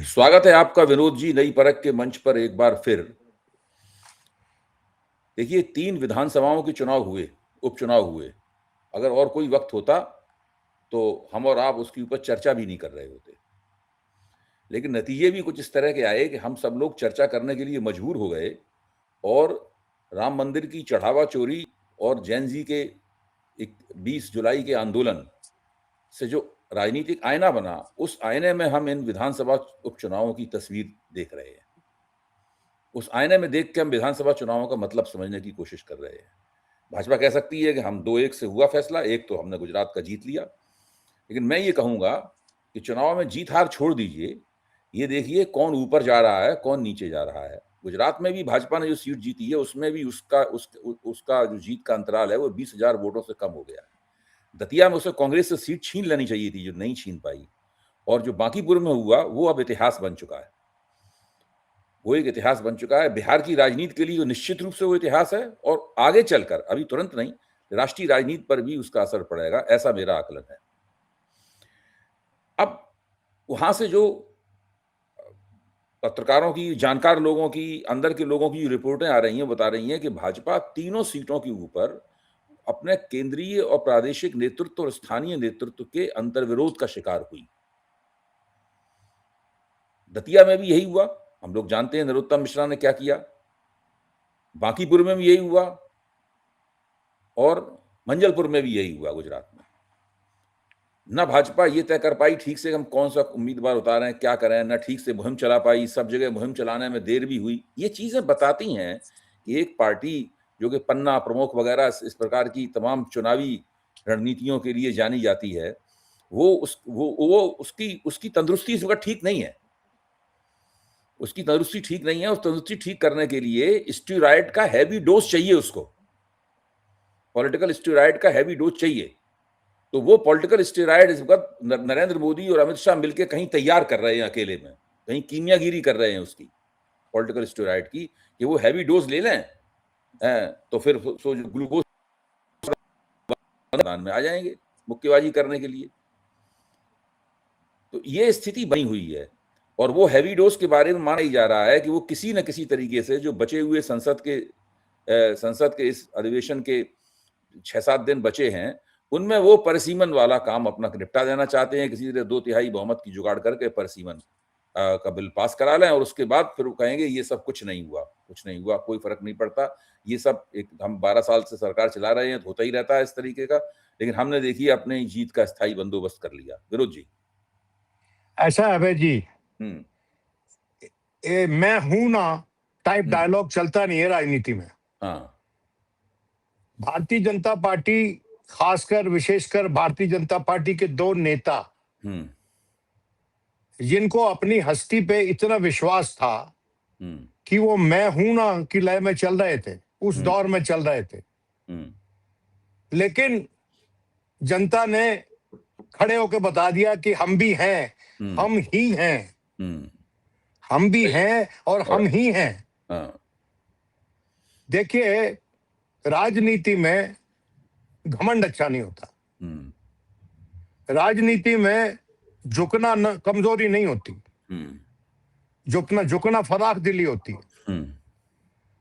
स्वागत है आपका विनोद जी नई परख के मंच पर एक बार फिर। देखिए 3 विधानसभाओं के चुनाव हुए, उपचुनाव हुए। अगर और कोई वक्त होता तो हम और आप उसके ऊपर चर्चा भी नहीं कर रहे होते। लेकिन नतीजे भी कुछ इस तरह के आए कि हम सब लोग चर्चा करने के लिए मजबूर हो गए और राम मंदिर की चढ़ावा चोरी और जैन जी के 20 जुलाई के आंदोलन से जो राजनीतिक आईना बना, उस आईने में हम इन विधानसभा उपचुनावों की तस्वीर देख रहे हैं। उस आईने में देख के हम विधानसभा चुनावों का मतलब समझने की कोशिश कर रहे हैं। भाजपा कह सकती है कि हम 2-1 से हुआ फैसला, एक तो हमने गुजरात का जीत लिया। लेकिन मैं ये कहूँगा कि चुनाव में जीत-हार छोड़ दीजिए, ये देखिए कौन ऊपर जा रहा है, कौन नीचे जा रहा है। गुजरात में भी भाजपा ने जो सीट जीती है, उसमें भी उसका जो जीत का अंतराल है, वो 20,000 वोटों से कम हो गया है। दतिया में उसे कांग्रेस से सीट छीन लेनी चाहिए थी, जो नहीं छीन पाई। और जो बांकीपुर में हुआ, वो अब इतिहास बन चुका है। वो एक इतिहास बन चुका है। बिहार की राजनीति के लिए तो निश्चित रूप से वो इतिहास है और आगे चलकर, अभी तुरंत नहीं, राष्ट्रीय राजनीति पर भी उसका असर पड़ेगा, ऐसा मेरा आकलन है। अब वहां से जो पत्रकारों की, जानकार लोगों की, अंदर के लोगों की रिपोर्टें आ रही हैं, बता रही हैं कि भाजपा तीनों सीटों के ऊपर अपने केंद्रीय और प्रादेशिक नेतृत्व और स्थानीय नेतृत्व के अंतर्विरोध का शिकार हुई। दतिया में भी यही हुआ, हम लोग जानते हैं नरोत्तम मिश्रा ने क्या किया। बांकीपुर में भी यही हुआ और मंजलपुर में भी यही हुआ गुजरात में। न भाजपा ये तय कर पाई ठीक से हम कौन सा उम्मीदवार उतारें, क्या करें, न ठीक से मुहिम चला पाई, सब जगह मुहिम चलाने में देर भी हुई। ये चीजें बताती हैं कि एक पार्टी जो कि पन्ना प्रमुख वगैरह इस प्रकार की तमाम चुनावी रणनीतियों के लिए जानी जाती है, उसकी तंदुरुस्ती इस वक्त ठीक नहीं है। उसकी तंदुरुस्ती ठीक नहीं है। उस तंदुरुस्ती ठीक करने के लिए स्टेरॉयड का हैवी डोज चाहिए उसको। पॉलिटिकल स्टेरॉयड का हैवी डोज चाहिए। तो वो पॉलिटिकल स्टेरॉयड इस वक्त नरेंद्र मोदी और अमित शाह मिलकर कहीं तैयार कर रहे हैं अकेले में, कहीं कीमियागिरी कर रहे हैं उसकी, पॉलिटिकल स्टेरॉयड की, कि वो हैवी डोज ले लें तो फिर जो ग्लूकोज मैदान में आ जाएंगे मुक्केबाजी करने के लिए। तो ये स्थिति बनी हुई है और वो हैवी डोज के बारे में माना ही जा रहा है कि वो किसी न किसी तरीके से जो बचे हुए संसद के इस अधिवेशन के 6-7 दिन बचे हैं, उनमें वो परिसीमन वाला काम अपना निपटा देना चाहते हैं। किसी तरह 2/3 बहुमत की जुगाड़ करके परिसीमन का बिल पास करा लें और उसके बाद फिर वो कहेंगे ये सब कुछ नहीं हुआ, कोई फर्क नहीं पड़ता। ये सब एक हम 12 साल से सरकार चला रहे हैं, तो होता ही रहता है इस तरीके का। लेकिन हमने देखिए अपने जीत का स्थायी बंदोबस्त कर लिया। विरोध जी। ऐसा है भाई जी, मैं हूं ना टाइप डायलॉग चलता नहीं है राजनीति में। हाँ। भारतीय जनता पार्टी, खासकर विशेषकर भारतीय जनता पार्टी के 2 नेता जिनको अपनी हस्ती पे इतना विश्वास था कि वो मैं हूं ना की लय में चल रहे थे, उस दौर में चल रहे थे। लेकिन जनता ने खड़े होकर बता दिया कि हम भी हैं, हम ही हैं, हम भी हैं और हम ही हैं। देखिए, राजनीति में घमंड अच्छा नहीं होता। राजनीति में झुकना कमजोरी नहीं होती, झुकना फराख दिली होती है।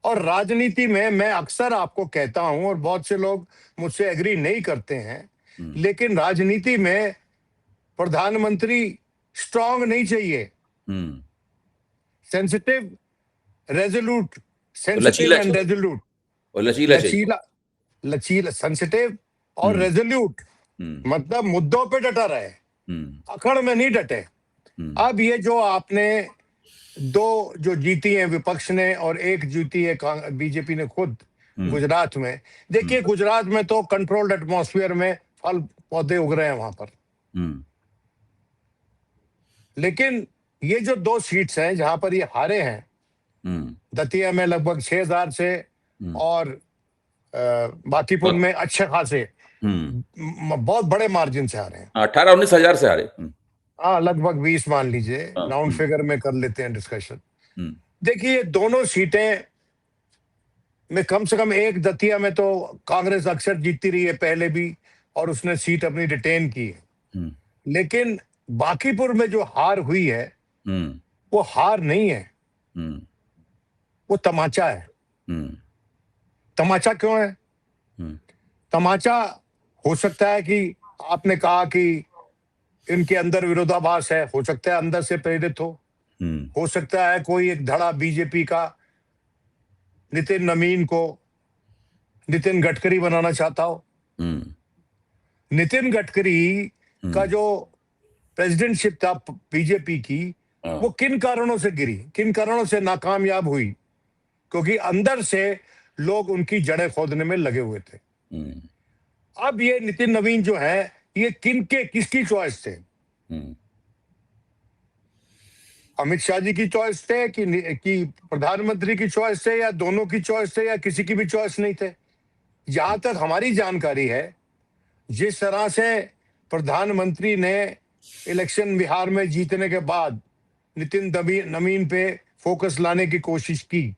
और राजनीति में मैं अक्सर आपको कहता हूं और बहुत से लोग मुझसे एग्री नहीं करते हैं, लेकिन राजनीति में प्रधानमंत्री स्ट्रांग नहीं चाहिए, sensitive, resolute, sensitive and resolute, लचीला, सेंसिटिव और रेजोल्यूट, मतलब मुद्दों पे डटा रहे, अकड़ में नहीं डटे। अब ये जो आपने 2 जो जीती हैं विपक्ष ने और 1 जीती है बीजेपी ने खुद गुजरात में। देखिए, गुजरात में तो कंट्रोल्ड एटमॉस्फेयर में फल पौधे उग रहे हैं वहां पर। लेकिन ये जो 2 सीट्स हैं जहां पर ये हारे हैं, दतिया में लगभग 6,000 से और बांकीपुर में अच्छे खासे बहुत बड़े मार्जिन से हारे हैं, 18-19 हजार से हारे। हाँ, लगभग 20 मान लीजिए, राउंड फिगर में कर लेते हैं डिस्कशन। देखिए, दोनों सीटें में कम से कम एक दतिया में तो कांग्रेस अक्सर जीतती रही है पहले भी और उसने सीट अपनी रिटेन की है। लेकिन बांकीपुर में जो हार हुई है वो हार नहीं है, वो तमाचा है। तमाचा क्यों है? तमाचा हो सकता है कि आपने कहा कि इनके अंदर विरोधाभास है, हो सकता है अंदर से प्रेरित हो सकता है कोई एक धड़ा बीजेपी का नितिन नवीन को नितिन गडकरी बनाना चाहता हो। नितिन गडकरी का जो प्रेसिडेंटशिप था बीजेपी की, वो किन कारणों से गिरी, किन कारणों से नाकामयाब हुई? क्योंकि अंदर से लोग उनकी जड़ें खोदने में लगे हुए थे। अब ये नितिन नवीन जो है, ये किसकी चॉइस थे? अमित शाह जी की चॉइस थे कि प्रधानमंत्री की चॉइस थे, या दोनों की चॉइस थे, या किसी की भी चॉइस नहीं थे? जहां तक हमारी जानकारी है, जिस तरह से प्रधानमंत्री ने इलेक्शन बिहार में जीतने के बाद नितिन नवीन पे फोकस लाने की कोशिश की,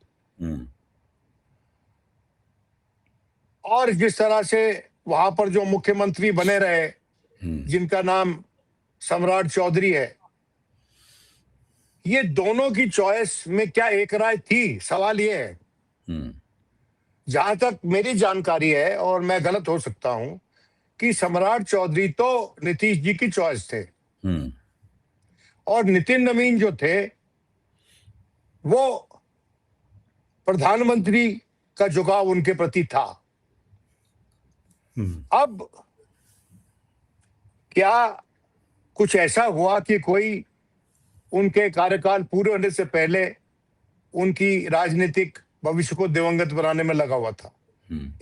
और जिस तरह से वहां पर जो मुख्यमंत्री बने रहे, जिनका नाम सम्राट चौधरी है, ये दोनों की चॉइस में क्या एक राय थी? सवाल ये है। जहां तक मेरी जानकारी है, और मैं गलत हो सकता हूं, कि सम्राट चौधरी तो नीतीश जी की चॉइस थे, और नितिन नवीन जो थे वो प्रधानमंत्री का झुकाव उनके प्रति था। अब क्या कुछ ऐसा हुआ कि कोई उनके कार्यकाल पूरे होने से पहले उनकी राजनीतिक भविष्य को दिवंगत बनाने में लगा हुआ था?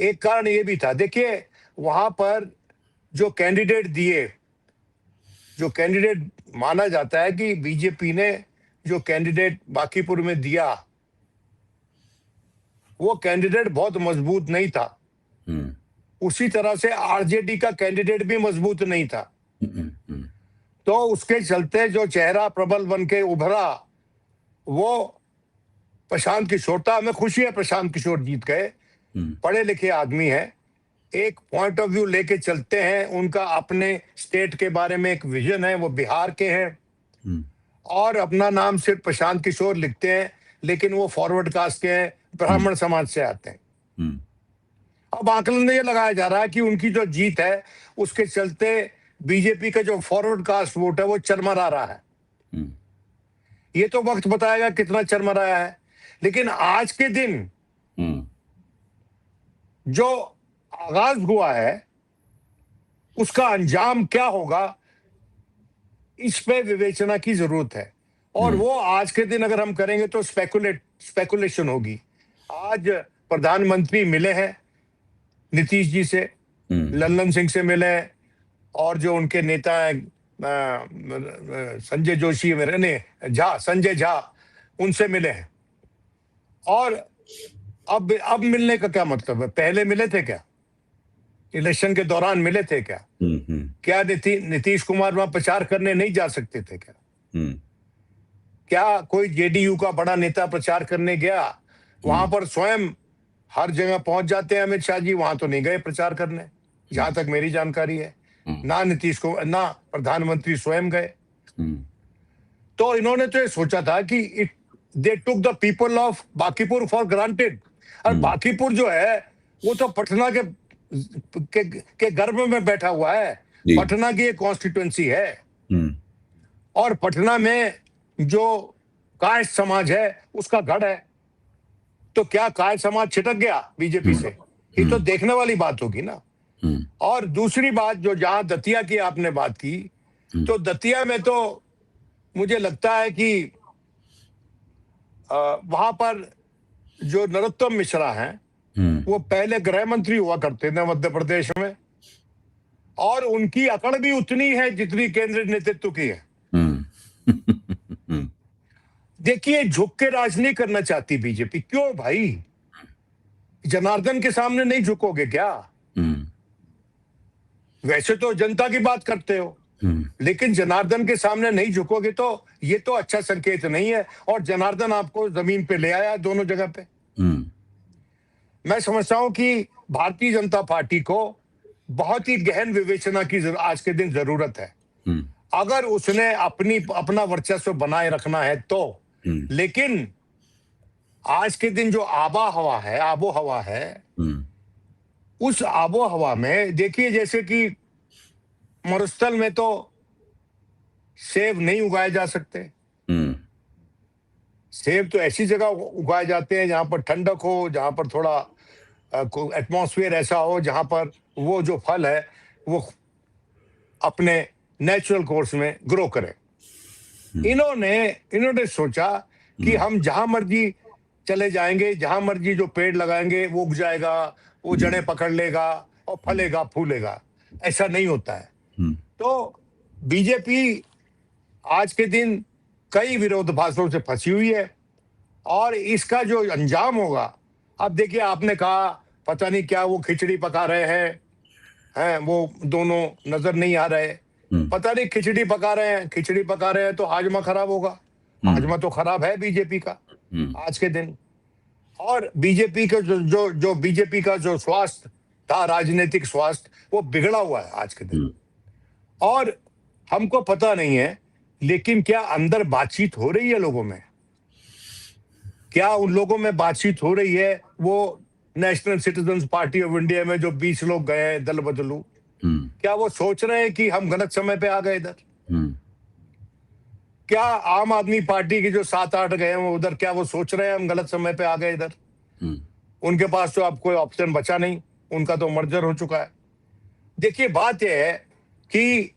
एक कारण ये भी था। देखिए, वहां पर जो कैंडिडेट माना जाता है कि बीजेपी ने जो कैंडिडेट बांकीपुर में दिया, वो कैंडिडेट बहुत मजबूत नहीं था। उसी तरह से आरजेडी का कैंडिडेट भी मजबूत नहीं था। तो उसके चलते जो चेहरा प्रबल बन के उभरा, वो प्रशांत किशोर था। हमें खुशी है प्रशांत किशोर जीत गए, पढ़े लिखे आदमी है, एक पॉइंट ऑफ व्यू लेके चलते हैं, उनका अपने स्टेट के बारे में एक विजन है, वो बिहार के हैं, और अपना नाम सिर्फ प्रशांत किशोर लिखते हैं, लेकिन वो फॉरवर्ड कास्ट के हैं, ब्राह्मण समाज से आते हैं। अब आकलन ये लगाया जा रहा है कि उनकी जो जीत है, उसके चलते बीजेपी का जो फॉरवर्ड कास्ट वोट है वो चरमरा रहा है। ये तो वक्त बताएगा कितना चरमराया है, लेकिन आज के दिन जो आगाज हुआ है, उसका अंजाम क्या होगा, इस पे विवेचना की जरूरत है। और वो आज के दिन अगर हम करेंगे तो स्पेकुलेशन होगी। आज प्रधानमंत्री मिले हैं नीतीश जी से, लल्लन सिंह से मिले हैं, और जो उनके नेता हैं संजय झा, उनसे मिले हैं। और अब मिलने का क्या मतलब है? पहले मिले थे क्या? इलेक्शन के दौरान मिले थे क्या? क्या नीतीश कुमार वहां प्रचार करने नहीं जा सकते थे क्या? क्या कोई जेडीयू का बड़ा नेता प्रचार करने गया? वहां पर स्वयं हर जगह पहुंच जाते हैं अमित शाह जी, वहां तो नहीं गए प्रचार करने, जहां तक मेरी जानकारी है। ना ना प्रधानमंत्री स्वयं गए। तो इन्होंने तो ये सोचा था कि they took the people of Bankipur for granted. और बांकीपुर जो है वो तो पटना के गर्भ में बैठा हुआ है। पटना की एक कॉन्स्टिट्यूएंसी है, और पटना में जो कायस्थ समाज है उसका गढ़ है। तो क्या कायस्थ समाज छिटक गया बीजेपी से? ये तो देखने वाली बात होगी ना। और दूसरी बात, जो जहां दतिया की आपने बात की, तो दतिया में तो मुझे लगता है कि वहां पर जो नरोत्तम मिश्रा हैं, वो पहले गृह मंत्री हुआ करते थे मध्य प्रदेश में, और उनकी अकड़ भी उतनी है जितनी केंद्रीय नेतृत्व की है। देखिए, झुक के राज नहीं करना चाहती बीजेपी। क्यों भाई? जनार्दन के सामने नहीं झुकोगे क्या? वैसे तो जनता की बात करते हो, लेकिन जनार्दन के सामने नहीं झुकोगे तो ये तो अच्छा संकेत नहीं है। और जनार्दन आपको जमीन पे ले आया दोनों जगह पे। मैं समझता हूं कि भारतीय जनता पार्टी को बहुत ही गहन विवेचना की आज के दिन जरूरत है। अगर उसने अपना वर्चस्व बनाए रखना है तो लेकिन आज के दिन जो आबो हवा है, उस आबो हवा में देखिए, जैसे कि मरुस्थल में तो सेब नहीं उगाए जा सकते। सेब तो ऐसी जगह उगाए जाते हैं जहां पर ठंडक हो, जहां पर थोड़ा एटमॉस्फेयर ऐसा हो जहां पर वो जो फल है वो अपने नेचुरल कोर्स में ग्रो करे। इन्होंने सोचा कि हम जहां मर्जी चले जाएंगे, जहां मर्जी जो पेड़ लगाएंगे वो उग जाएगा, वो जड़ें पकड़ लेगा और फलेगा फूलेगा। ऐसा नहीं होता है। तो बीजेपी आज के दिन कई विरोधाभासों से फंसी हुई है और इसका जो अंजाम होगा, अब देखिए, आपने कहा पता नहीं क्या वो खिचड़ी पका रहे हैं, वो दोनों नजर नहीं आ रहे। पता नहीं खिचड़ी पका रहे हैं तो हाजमा खराब होगा। हाजमा तो खराब है बीजेपी का आज के दिन। और बीजेपी का जो बीजेपी का जो स्वास्थ्य था, राजनीतिक स्वास्थ्य, वो बिगड़ा हुआ है आज के दिन। और हमको पता नहीं है, लेकिन क्या अंदर बातचीत हो रही है लोगों में? क्या उन लोगों में बातचीत हो रही है? वो national citizens party of India में जो 20 लोग गए हैं दल बदलू, क्या वो सोच रहे हैं कि हम गलत समय पे आ गए इधर? क्या आम आदमी पार्टी के जो 7-8 गए हैं उधर, क्या वो सोच रहे हैं हम गलत समय पे आ गए इधर? उनके पास तो अब कोई ऑप्शन बचा नहीं, उनका तो मर्जर हो चुका है। देखिए, बात यह है कि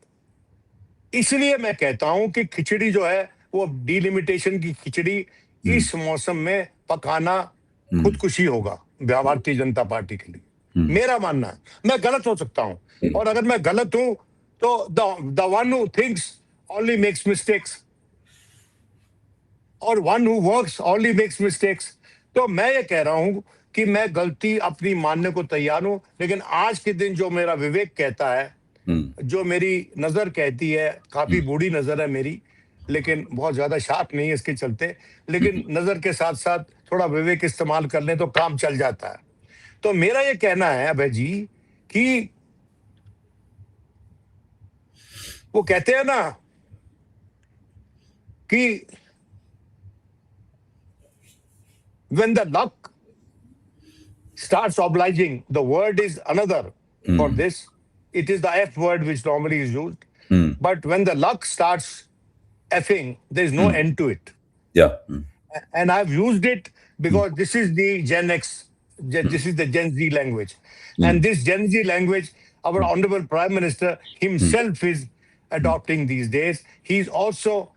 इसलिए मैं कहता हूं कि खिचड़ी जो है वो डिलिमिटेशन की खिचड़ी इस मौसम में पकाना खुदकुशी होगा भारतीय जनता पार्टी के लिए। मेरा मानना है, मैं गलत हो सकता हूं, और अगर मैं गलत हूं तो the one who thinks only makes mistakes और one who works only makes mistakes. तो मैं ये कह रहा हूं कि मैं गलती अपनी मानने को तैयार हूं, लेकिन आज के दिन जो मेरा विवेक कहता है, जो मेरी नजर कहती है, काफी बूढ़ी नजर है मेरी, लेकिन बहुत ज्यादा शार्प नहीं है इसके चलते, लेकिन नजर के साथ साथ थोड़ा विवेक इस्तेमाल कर ले तो काम चल जाता है। तो मेरा ये कहना है अभय जी कि वो कहते हैं ना कि when the luck starts obliging, the word is another for this. It is the F word which normally is used. But when the luck starts effing, there is no end to it. Yeah. And I've used it because this is the Gen X, this is the Gen Z language. And this Gen Z language, our Honorable Prime Minister himself is adopting these days. He's also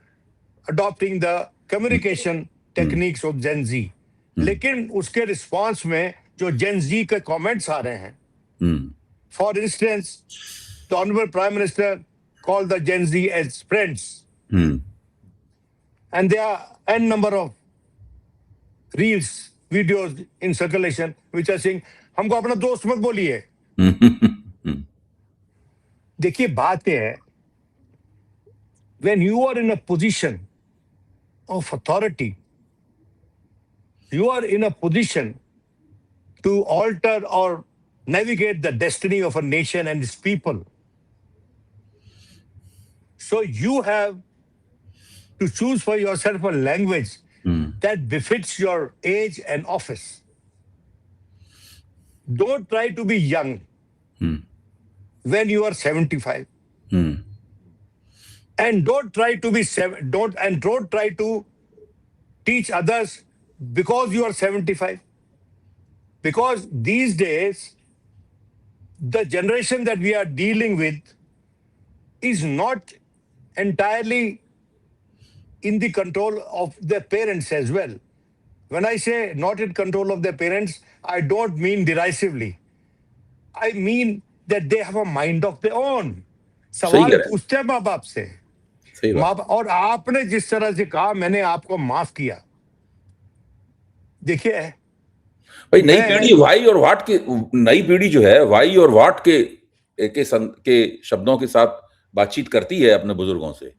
adopting the communication techniques of Gen Z. लेकिन उसके response में जो जेन जी के comments आ रहे हैं, for instance the honourable prime minister call the Gen Z as friends, and there are an number of reels videos in circulation which are saying हमको अपना दोस्त मत बोलिए। देखिए, बात यह है, when you are in a position of authority, you are in a position to alter or navigate the destiny of a nation and its people. So you have to choose for yourself a language that befits your age and office. Don't try to be young when you are 75. And don't try to teach others because you are 75. Because these days, the generation that we are dealing with is not entirely in the control of their parents as well. When I say not in control of their parents, I don't mean derisively. I mean that they have a mind of their own. सवाल पूछते हैं माँ बाप से, और आपने जिस तरह से कहा, मैंने आपको माफ किया। देखिए भाई, नई पीढ़ी वाई और वाट के, नई पीढ़ी जो है वाई और वाट के शब्दों के साथ बातचीत करती है अपने बुजुर्गों से,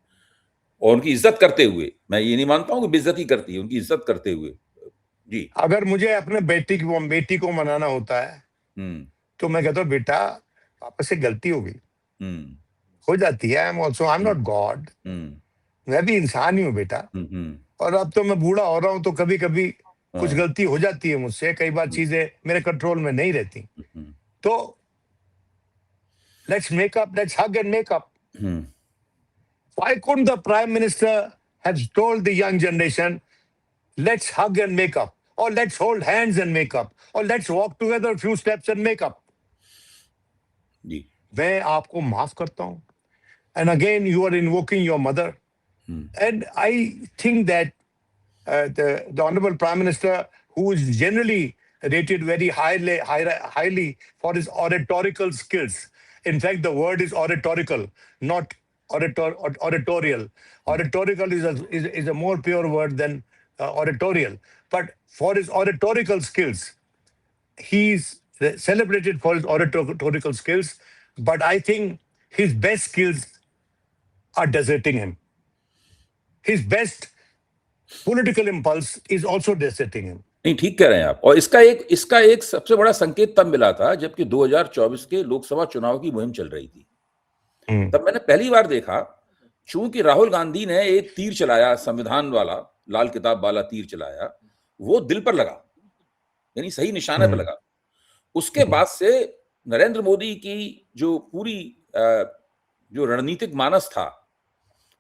और उनकी इज्जत करते हुए। मैं ये नहीं मानता हूं कि बेइज्जती करती है, उनकी इज्जत करते हुए। जी, अगर मुझे अपने बेटी को मनाना होता है तो मैं कहता हूँ, बेटा पापा से गलती हो गई, हो जाती है। आई एम नॉट गॉड, मैं भी इंसान ही हूँ बेटा, और अब तो मैं बूढ़ा हो रहा हूं, तो कभी कभी कुछ गलती हो जाती है मुझसे, कई बार चीजें मेरे कंट्रोल में नहीं रहती। तो let's make up, let's hug and make up. Why couldn't the prime minister have told the young generation, let's hug and make up, or let's hold hands and make up, or let's walk together a few steps and make up? जी, मैं आपको माफ करता हूं। And again, you are invoking your mother. And I think that the Honorable Prime Minister, who is generally rated very highly for his oratorical skills. In fact, the word is oratorical, not oratorial. Oratorical is a more pure word than oratorial. But for his oratorical skills, he's celebrated for his oratorical skills. But I think his best skills are deserting him. His best political impulse is also deserting him. नहीं, ठीक कह रहे हैं आप। और इसका एक सबसे बड़ा संकेत तब मिला था जबकि 2024 के लोकसभा चुनाव की मुहिम चल रही थी। तब मैंने पहली बार देखा, चूंकि राहुल गांधी ने एक तीर चलाया, संविधान वाला, लाल किताब वाला तीर चलाया, वो दिल पर लगा, यानी सही निशाने पर लगा। उसके बाद से नरेंद्र मोदी की जो पूरी जो रणनीतिक मानस था,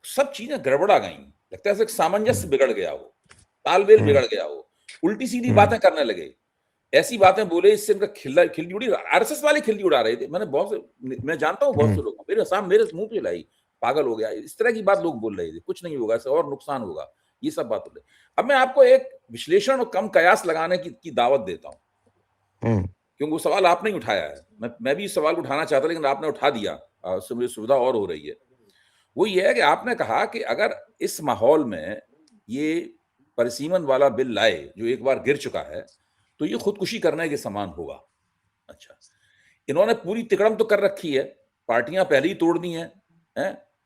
सब चीजें गड़बड़ा गई। लगता है सामंजस्य बिगड़ गया हो, तालमेल बिगड़ गया हो, उल्टी सीधी बातें करने लगे, ऐसी बातें बोले इससे इनका खिल्ली उड़ी। आरएसएस वाले खिल्ली उड़ा रहे थे। मैं जानता हूँ बहुत से लोग, मेरे मुंह पे लाई, पागल हो गया, इस तरह की बात लोग बोल रहे थे, कुछ नहीं होगा, इससे और नुकसान होगा, ये सब बात हो रही। अब मैं आपको एक विश्लेषण और कम कयास लगाने की दावत देता हूँ, क्योंकि वो सवाल आपने ही उठाया है। मैं भी इस सवाल उठाना चाहता, लेकिन आपने उठा दिया, उससे मुझे सुविधा और हो रही है। वो ये है कि आपने कहा कि अगर इस माहौल में ये परिसीमन वाला बिल लाए, जो एक बार गिर चुका है, तो ये खुदकुशी करने के समान होगा। अच्छा, इन्होंने पूरी तिकड़म तो कर रखी है, पार्टियां पहले ही तोड़ दी हैं,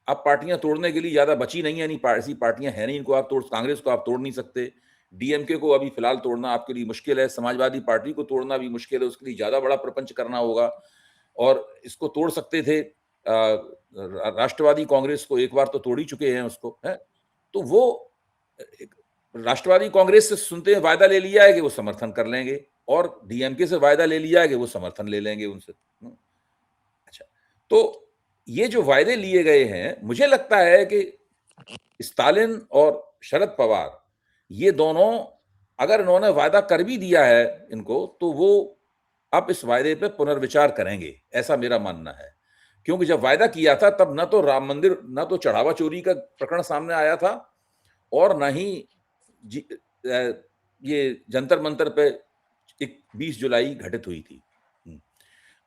अब पार्टियां तोड़ने के लिए ज्यादा बची नहीं है, ऐसी पार्टियां हैं नहीं, इनको आप कांग्रेस को आप तोड़ नहीं सकते, डीएमके को अभी फिलहाल तोड़ना आपके लिए मुश्किल है, समाजवादी पार्टी को तोड़ना भी मुश्किल है, उसके लिए ज्यादा बड़ा प्रपंच करना होगा। और इसको तोड़ सकते थे, राष्ट्रवादी कांग्रेस को एक बार तो तोड़ ही चुके हैं उसको, है? तो वो राष्ट्रवादी कांग्रेस से सुनते हैं, वायदा ले लिया है कि वो समर्थन कर लेंगे, और डीएमके से वायदा ले लिया है कि वो समर्थन ले लेंगे उनसे। अच्छा, तो ये जो वायदे लिए गए हैं, मुझे लगता है कि स्टालिन और शरद पवार, ये दोनों, अगर इन्होंने वायदा कर भी दिया है इनको, तो वो अब इस वायदे पे पुनर्विचार करेंगे, ऐसा मेरा मानना है। क्योंकि जब वायदा किया था तब न तो राम मंदिर, न तो चढ़ावा चोरी का प्रकरण सामने आया था, और न ही ये जंतर मंतर पे 20 जुलाई घटित हुई थी।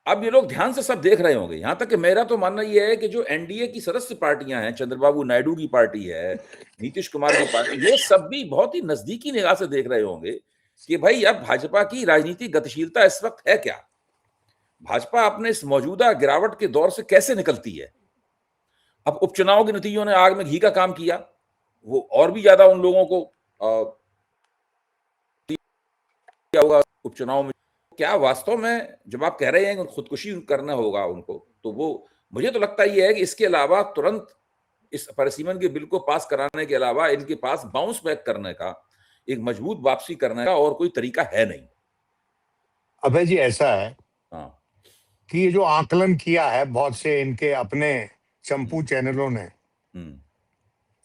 अब ये लोग ध्यान से सब देख रहे होंगे। यहां तक कि मेरा तो मानना यह है कि जो एनडीए की सदस्य पार्टियां हैं, चंद्रबाबू नायडू की पार्टी है, नीतीश कुमार की पार्टी, ये सब भी बहुत ही नजदीकी निगाह से देख रहे होंगे कि भाई अब भाजपा की राजनीतिक गतिशीलता इस वक्त है क्या, भाजपा अपने इस मौजूदा गिरावट के दौर से कैसे निकलती है। अब उपचुनाव के नतीजों ने आग में घी का काम किया, वो और भी ज्यादा उन लोगों को क्या होगा उपचुनाव में। क्या वास्तव में जब आप कह रहे हैं कि खुदकुशी करना होगा उनको, तो वो मुझे तो लगता ही है कि इसके अलावा तुरंत इस परिसीमन के बिल को पास कराने के अलावा इनके पास बाउंस बैक करने का, एक मजबूत वापसी करने का और कोई तरीका है नहीं। अभय जी, ऐसा है कि ये जो आकलन किया है बहुत से इनके अपने चंपू चैनलों ने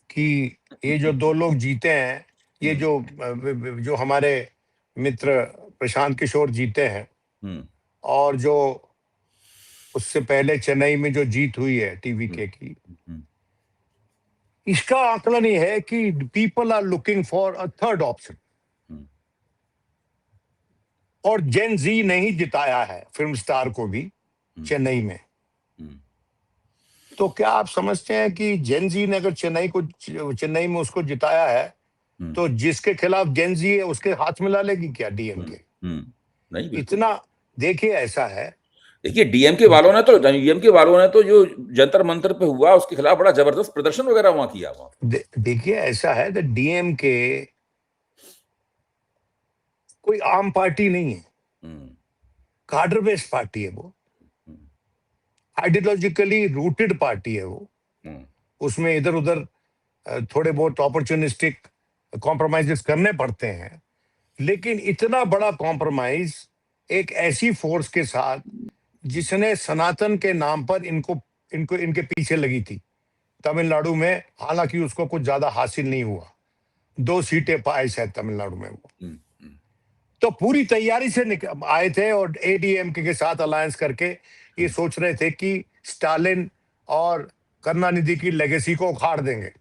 कि ये जो 2 लोग जीते हैं, ये जो हमारे मित्र प्रशांत किशोर जीते हैं, और जो उससे पहले चेन्नई में जो जीत हुई है टीवीके की, इसका आकलन ये है कि people are looking for a third option. और जेन जी ने ही जिताया है फिल्म स्टार को भी चेन्नई में। तो क्या आप समझते हैं कि जेन जी ने अगर चेन्नई में उसको जिताया है, तो जिसके खिलाफ जेन जी है उसके हाथ मिला लेगी क्या डीएमके? नहीं, इतना देखिए, ऐसा है। देखिए, डीएमके वालों ने तो जो जंतर मंतर पे हुआ उसके खिलाफ बड़ा जबरदस्त प्रदर्शन वगैरह वहां किया। देखिए, ऐसा है कि डीएमके कोई आम पार्टी नहीं है, कार्डर बेस्ड पार्टी है, वो आइडियोलॉजिकली रूटेड पार्टी है वो। उसमें इधर उधर थोड़े बहुत अपॉर्चुनिस्टिक कॉम्प्रोमाइजेस करने पड़ते हैं, लेकिन इतना बड़ा कॉम्प्रोमाइज एक ऐसी फोर्स के साथ जिसने सनातन के नाम पर इनको इनको इनके पीछे लगी थी तमिलनाडु में, हालांकि उसको कुछ ज्यादा हासिल नहीं हुआ, 2 सीटें पाए शायद तमिलनाडु में वो। तो पूरी तैयारी से आए थे और एडीएमके के साथ अलायंस करके ये सोच रहे थे कि स्टालिन और करुणानिधि की लेगेसी को उखाड़ देंगे।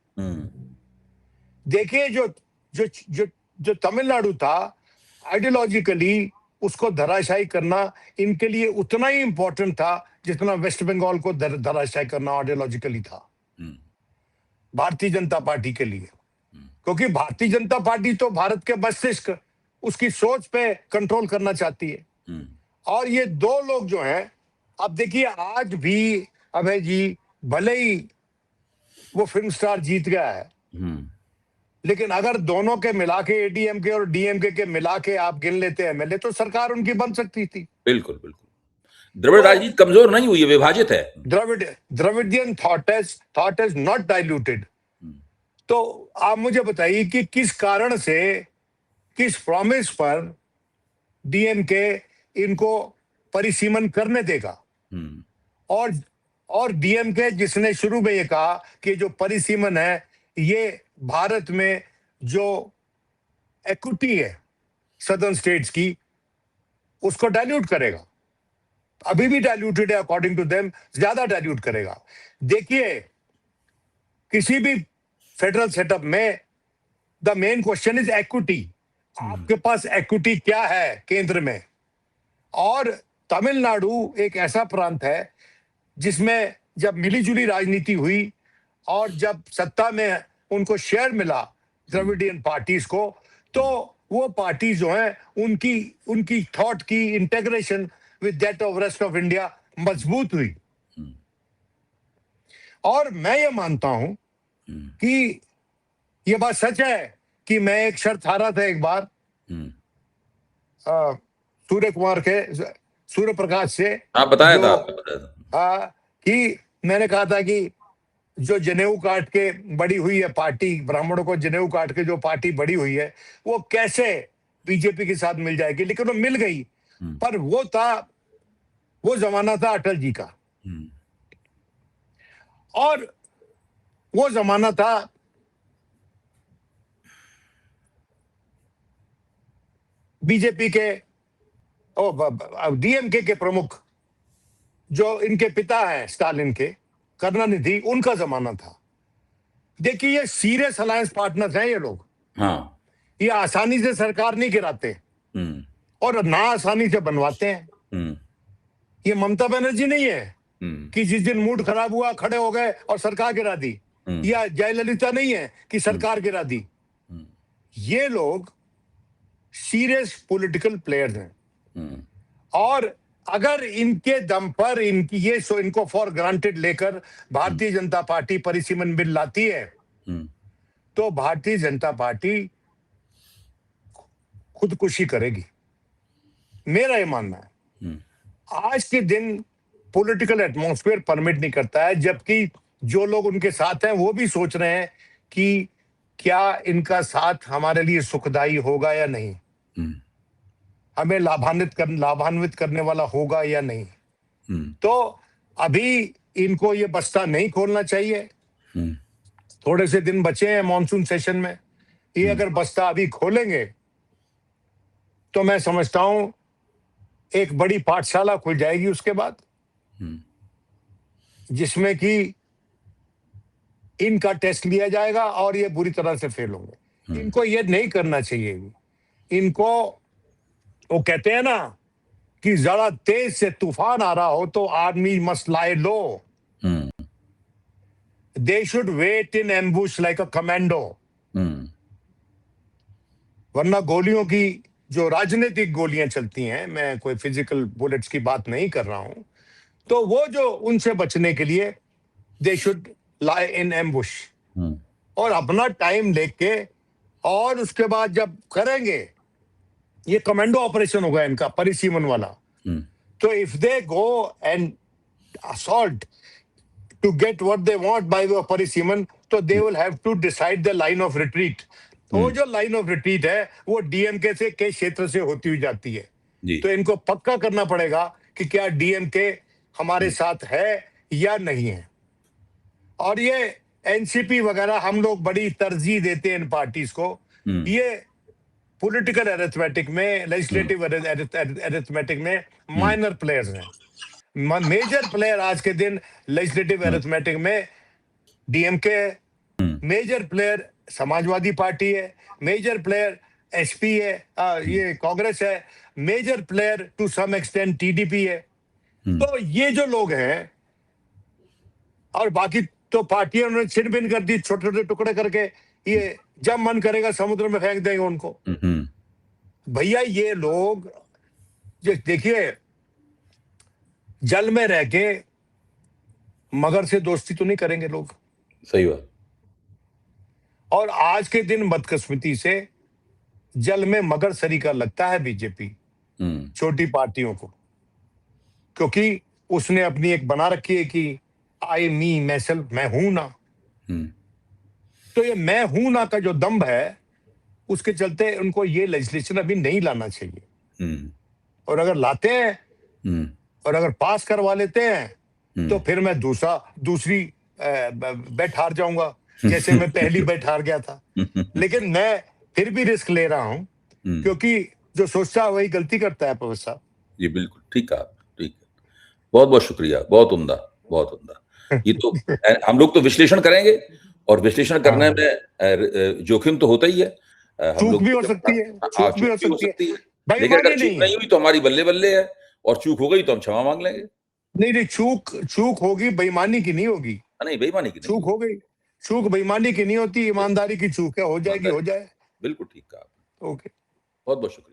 देखिए जो जो जो जो तमिलनाडु था, आइडियोलॉजिकली उसको धराशायी करना इनके लिए उतना ही इंपॉर्टेंट था जितना वेस्ट बंगाल को धराशायी करना आइडियोलॉजिकली था भारतीय जनता पार्टी के लिए, क्योंकि भारतीय जनता पार्टी तो भारत के मस्तिष्क, उसकी सोच पे कंट्रोल करना चाहती है। और ये 2 लोग जो हैं, अब देखिए आज भी अभय जी, भले ही वो फिल्म स्टार जीत गया है, लेकिन अगर दोनों के मिला के एडीएमके और डीएमके के मिला के आप गिन लेते हैं एमएलए, तो सरकार उनकी बन सकती थी। बिल्कुल बिल्कुल। द्रविड़ राजनीति कमजोर नहीं हुई है, विभाजित है। Dravidian thought is not diluted. तो आप मुझे बताइए कि किस कारण से, किस प्रॉमिस पर डीएमके इनको परिसीमन करने देगा? और डीएमके जिसने शुरू में ये कहा कि जो परिसीमन है ये भारत में जो इक्विटी है सदर्न स्टेट्स की, उसको डाइल्यूट करेगा, अभी भी डाइल्यूटेड है अकॉर्डिंग टू देम, ज्यादा डाइल्यूट करेगा। देखिए किसी भी फेडरल सेटअप में the main question is equity. आपके पास इक्विटी क्या है केंद्र में? और तमिलनाडु एक ऐसा प्रांत है जिसमें जब मिलीजुली राजनीति हुई और जब सत्ता में उनको शेयर मिला द्रविडियन पार्टीज को, तो वो पार्टी जो है उनकी थॉट की integration with that of rest of India मजबूत हुई। और मैं ये मानता हूं कि ये बात सच है कि मैं एक शर्त हारा था एक बार सूर्य प्रकाश से, आप बताया था कि मैंने कहा था कि जो जनेऊ काट के बड़ी हुई है पार्टी, ब्राह्मणों को जनेऊ काट के जो पार्टी बड़ी हुई है, वो कैसे बीजेपी के साथ मिल जाएगी? लेकिन वो मिल गई। पर वो जमाना था अटल जी का, और वो जमाना था बीजेपी के डीएमके के प्रमुख जो इनके पिता हैं स्टालिन के, करुणानिधि, उनका जमाना था। देखिए ये सीरियस अलायंस पार्टनर्स हैं ये लोग। ये आसानी से सरकार नहीं गिराते और ना आसानी से बनवाते हैं। ये ममता बनर्जी नहीं है कि जिस दिन मूड खराब हुआ खड़े हो गए और सरकार गिरा दी, या जयललिता नहीं है कि सरकार गिरा दी। ये लोग सीरियस पॉलिटिकल प्लेयर्स हैं, और अगर इनके दम पर इनको फॉर ग्रांटेड लेकर भारतीय जनता पार्टी परिसीमन बिल लाती है, तो भारतीय जनता पार्टी खुदकुशी करेगी, मेरा ये मानना है। आज के दिन पॉलिटिकल एटमॉस्फेयर परमिट नहीं करता है, जबकि जो लोग उनके साथ हैं वो भी सोच रहे हैं कि क्या इनका साथ हमारे लिए सुखदायी होगा या नहीं, हमें लाभान्वित करने वाला होगा या नहीं। तो अभी इनको ये बस्ता नहीं खोलना चाहिए। थोड़े से दिन बचे हैं मॉनसून सेशन में, ये अगर बस्ता अभी खोलेंगे तो मैं समझता हूं एक बड़ी पाठशाला खुल जाएगी उसके बाद, जिसमें कि इनका टेस्ट लिया जाएगा और ये बुरी तरह से फेल होंगे। इनको ये नहीं करना चाहिए। इनको, वो कहते हैं ना कि जरा तेज से तूफान आ रहा हो तो army must lie low. They should wait in ambush like a commando. वरना गोलियों की, जो राजनीतिक गोलियां चलती हैं, मैं कोई फिजिकल बुलेट्स की बात नहीं कर रहा हूं, तो वो जो उनसे बचने के लिए they should lie in ambush, और अपना टाइम लेके, और उसके बाद जब करेंगे, ये कमांडो ऑपरेशन होगा इनका परिसीमन वाला। तो if they go and assault to get what they want by the परिसीमन, तो they will have to decide the line of retreat. तो वो जो लाइन ऑफ रिट्रीट है वो डीएमके से के क्षेत्र से होती हुई जाती है। तो इनको पक्का करना पड़ेगा कि क्या डीएमके हमारे साथ है या नहीं है। और ये एनसीपी वगैरह हम लोग बड़ी तरजीह देते हैं इन पार्टीज को। ये पॉलिटिकल अरिथमेटिक में, लेजिस्लेटिव अरिथमेटिक में माइनर प्लेयर्स हैं। मेजर प्लेयर आज के दिन लेजिस्लेटिव अरिथमेटिक में डीएमके है, मेजर प्लेयर समाजवादी पार्टी है, मेजर प्लेयर एसपी है, ये कांग्रेस है, major player to some extent TDP है। तो ये जो लोग हैं, और बाकी तो पार्टियां उन्होंने छिन भिन कर दी, छोटे छोटे टुकड़े करके, ये जब मन करेगा समुद्र में फेंक देंगे उनको। भैया ये लोग देखिए, जल में रह के मगर से दोस्ती तो नहीं करेंगे लोग। सही बात। और आज के दिन बदकिस्मती से जल में मगर सरीका लगता है बीजेपी छोटी पार्टियों को, क्योंकि उसने अपनी एक बना रखी है कि आई मी मैं सेल्फ, मैं हूं ना। तो ये मैं हूं ना का जो दम्भ है, उसके चलते उनको ये लेजिस्लेशन अभी नहीं लाना चाहिए। और अगर लाते हैं और अगर पास करवा लेते हैं तो फिर मैं दूसरी बेट हार जाऊंगा, जैसे मैं पहली बेट हार गया था। लेकिन मैं फिर भी रिस्क ले रहा हूं, क्योंकि जो सोचता है वही गलती करता है। पवन साहब ये बिल्कुल ठीक कहा, ठीक है। बहुत बहुत शुक्रिया, बहुत उम्दा, बहुत उम्दा। ये तो हम लोग तो विश्लेषण करेंगे, और विश्लेषण करने में जोखिम तो होता ही है। चूक भी हो सकती है, चूक भी हो सकती है। लेकिन अगर चूक नहीं हुई तो हमारी बल्ले बल्ले है, और चूक हो गई तो हम क्षमा मांग लेंगे। नहीं, चूक होगी, बेईमानी की नहीं होगी। नहीं, बेईमानी की चूक हो गई, चूक बेईमानी की नहीं होती, ईमानदारी की चूक है, हो जाएगी, हो जाए। बिल्कुल ठीक कहा। ओके, बहुत बहुत शुक्रिया।